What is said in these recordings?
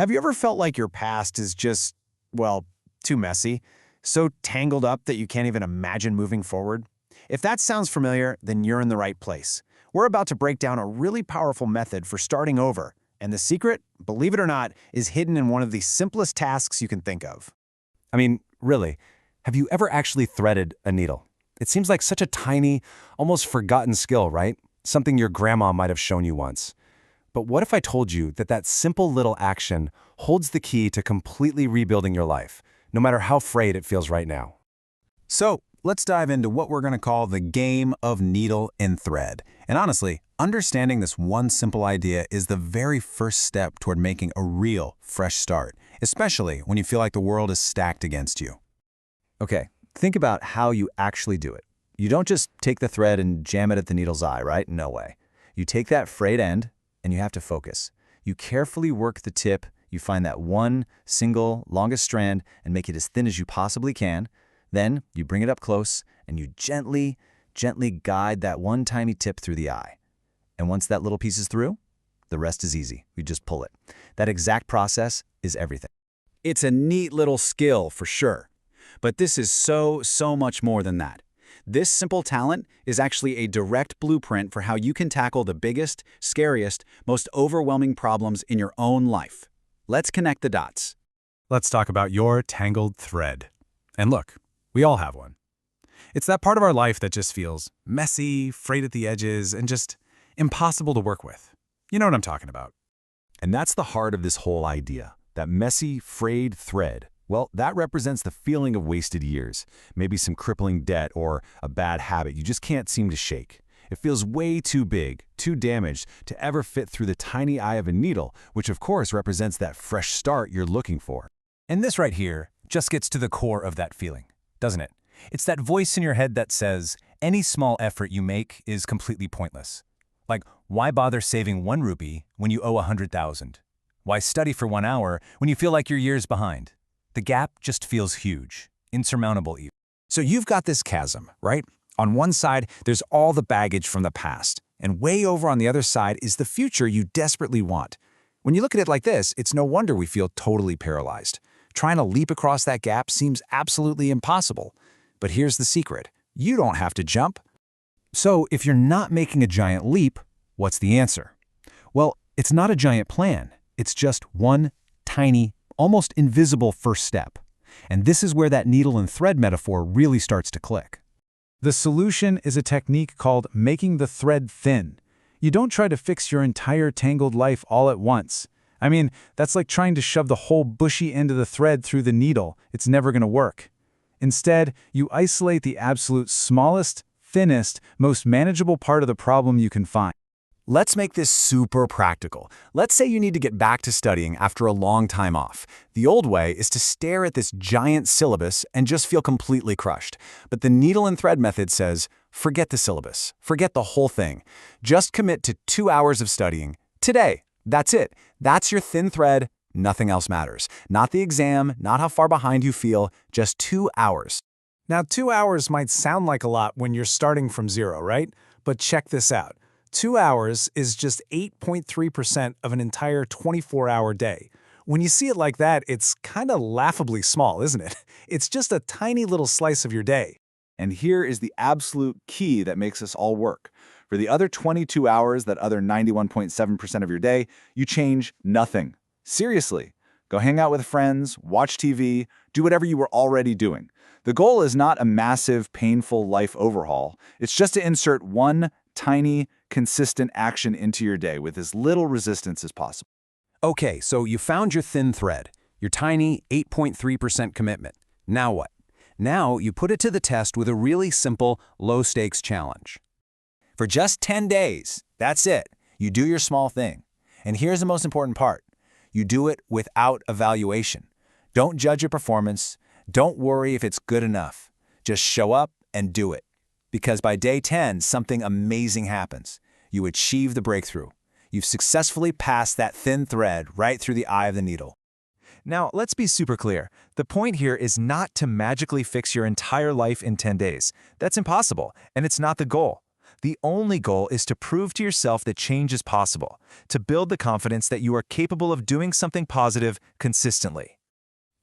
Have you ever felt like your past is just, well, too messy? So tangled up that you can't even imagine moving forward? If that sounds familiar, then you're in the right place. We're about to break down a really powerful method for starting over. And the secret, believe it or not, is hidden in one of the simplest tasks you can think of. I mean, really, have you ever actually threaded a needle? It seems like such a tiny, almost forgotten skill, right? Something your grandma might have shown you once. But what if I told you that that simple little action holds the key to completely rebuilding your life, no matter how frayed it feels right now? So let's dive into what we're going to call the game of needle and thread. And honestly, understanding this one simple idea is the very first step toward making a real, fresh start, especially when you feel like the world is stacked against you. Okay, think about how you actually do it. You don't just take the thread and jam it at the needle's eye, right? No way. You take that frayed end, and you have to focus. You carefully work the tip, you find that one single longest strand and make it as thin as you possibly can. Then you bring it up close and you gently guide that one tiny tip through the eye. And once that little piece is through, the rest is easy. You just pull it. That exact process is everything. It's a neat little skill for sure. But this is so much more than that. This simple talent is actually a direct blueprint for how you can tackle the biggest, scariest, most overwhelming problems in your own life. Let's connect the dots. Let's talk about your tangled thread. And look, we all have one. It's that part of our life that just feels messy, frayed at the edges, and just impossible to work with. You know what I'm talking about. And that's the heart of this whole idea, that messy, frayed thread. Well, that represents the feeling of wasted years, maybe some crippling debt or a bad habit you just can't seem to shake. It feels way too big, too damaged to ever fit through the tiny eye of a needle, which of course represents that fresh start you're looking for. And this right here just gets to the core of that feeling, doesn't it? It's that voice in your head that says any small effort you make is completely pointless. Like, why bother saving 1 rupee when you owe 100,000? Why study for 1 hour when you feel like you're years behind? The gap just feels huge, insurmountable even. So you've got this chasm, right? On one side, there's all the baggage from the past, and way over on the other side is the future you desperately want. When you look at it like this, it's no wonder we feel totally paralyzed. Trying to leap across that gap seems absolutely impossible. But here's the secret. You don't have to jump. So if you're not making a giant leap, what's the answer? Well, it's not a giant plan. It's just one tiny, almost invisible first step. And this is where that needle and thread metaphor really starts to click. The solution is a technique called making the thread thin. You don't try to fix your entire tangled life all at once. I mean, that's like trying to shove the whole bushy end of the thread through the needle. It's never going to work. Instead, you isolate the absolute smallest, thinnest, most manageable part of the problem you can find. Let's make this super practical. Let's say you need to get back to studying after a long time off. The old way is to stare at this giant syllabus and just feel completely crushed. But the needle and thread method says, forget the syllabus, forget the whole thing. Just commit to 2 hours of studying today. That's it. That's your thin thread. Nothing else matters. Not the exam, not how far behind you feel, just 2 hours. Now, 2 hours might sound like a lot when you're starting from zero, right? But check this out. 2 hours is just 8.3% of an entire 24-hour day. When you see it like that, it's kind of laughably small, isn't it? It's just a tiny little slice of your day. And here is the absolute key that makes this all work. For the other 22 hours, that other 91.7% of your day, you change nothing. Seriously. Go hang out with friends, watch TV, do whatever you were already doing. The goal is not a massive, painful life overhaul. It's just to insert one tiny, consistent action into your day with as little resistance as possible. Okay, so you found your thin thread, your tiny 8.3% commitment. Now what? Now you put it to the test with a really simple, low-stakes challenge. For just 10 days, that's it. You do your small thing. And here's the most important part. You do it without evaluation. Don't judge your performance. Don't worry if it's good enough. Just show up and do it. Because by day 10, something amazing happens. You achieve the breakthrough. You've successfully passed that thin thread right through the eye of the needle. Now, let's be super clear. The point here is not to magically fix your entire life in 10 days. That's impossible, and it's not the goal. The only goal is to prove to yourself that change is possible, to build the confidence that you are capable of doing something positive consistently.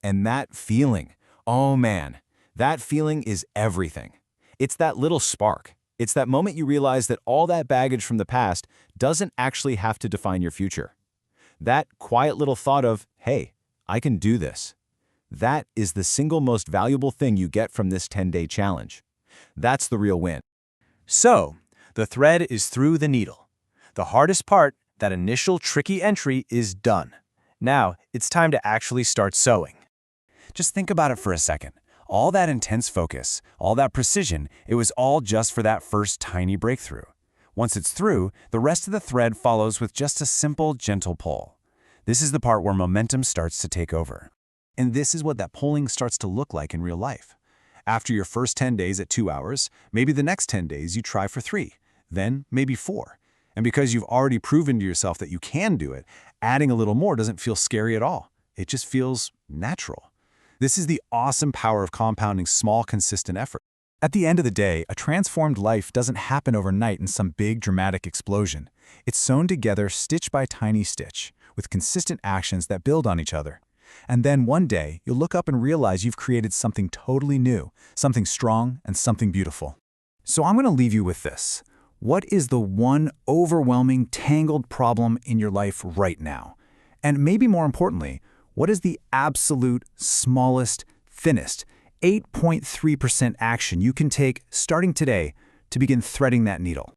And that feeling, oh man, that feeling is everything. It's that little spark. It's that moment you realize that all that baggage from the past doesn't actually have to define your future. That quiet little thought of, hey, I can do this. That is the single most valuable thing you get from this 10-day challenge. That's the real win. So, the thread is through the needle. The hardest part, that initial tricky entry, is done. Now, it's time to actually start sewing. Just think about it for a second. All that intense focus, all that precision, it was all just for that first tiny breakthrough. Once it's through, the rest of the thread follows with just a simple, gentle pull. This is the part where momentum starts to take over. And this is what that pulling starts to look like in real life. After your first 10 days at 2 hours, maybe the next 10 days you try for 3, then maybe 4. And because you've already proven to yourself that you can do it, adding a little more doesn't feel scary at all. It just feels natural. This is the awesome power of compounding small, consistent effort. At the end of the day, a transformed life doesn't happen overnight in some big dramatic explosion. It's sewn together stitch by tiny stitch, with consistent actions that build on each other. And then one day, you'll look up and realize you've created something totally new, something strong and something beautiful. So I'm going to leave you with this. What is the one overwhelming, tangled problem in your life right now? And maybe more importantly, what is the absolute smallest, thinnest, 8.3% action you can take starting today to begin threading that needle?